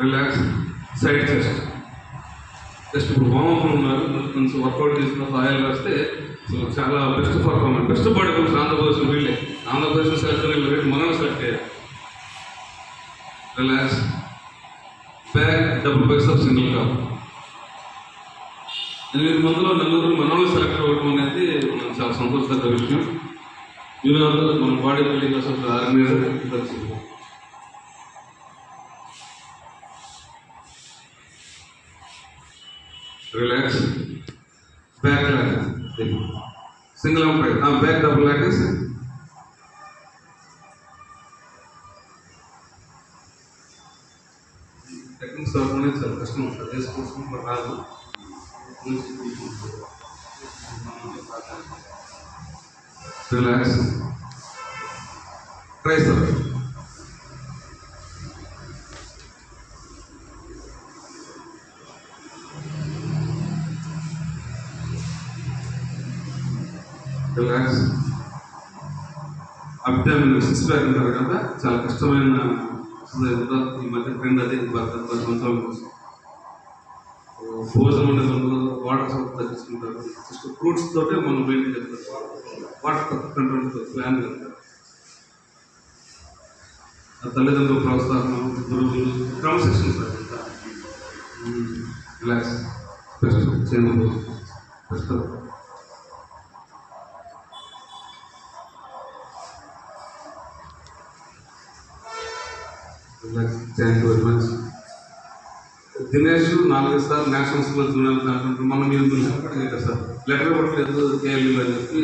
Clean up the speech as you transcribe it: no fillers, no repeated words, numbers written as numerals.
Relax, side chest. Just ఇప్పుడు వామప్లు ఉన్నారు, కొంచెం వర్కౌట్ చేసిన ఆయిల్ రాస్తే చాలా బెస్ట్ పర్ఫార్మెన్స్, బెస్ట్ బాడీ కొంచెం ఆంధ్రప్రదేశ్ వీళ్ళే, ఆంధ్రప్రదేశ్ సెలెక్ట్ మనం సెలెక్ట్ అయ్యారు. Relax, back double biceps single cop. 8 మందిలో నలుగురు మనోళ్ళు సెలెక్ట్ అవ్వడం అనేది మనం చాలా సంతోషకర విషయం. యూనివర్సిటీ మన body building association organiser. Relax, back lock single umpire, back double lock. Techniques అనేది చాలా కష్టం ఉంటుంది, వేసుకుంటున్న రాదు. Relax, tricep. Relax, abdominal six pack అంటారు కదా, చాలా కష్టమైన ఈ మధ్య ట్రెండ్ అదే. సంవత్సరాల కోసం భోజనం అనేది ఉండదు, వాటర్ సోప్ తగ్గించుకుంటారు. జస్ట్ ఫ్రూట్స్ తోటే మనం మెయింటైన్ చేస్తారు, వాటర్ కంట్రోల్ ప్లాన్ చేస్తారు. తల్లిదండ్రుల ప్రోత్సాహం, గురువులు క్రమశిక్షణ సార్. రిలాక్స్, బెస్ట్ చేయండి, best. Thank you very much. Dinesh 4 సార్లు నేషనల్ స్కూల్ జూనియర్ కాన్ఫరెన్స్ మనం మీరు సార్ లెటర్ ఇవ్వట్లేదు కేఎల్ఈ అని చెప్పి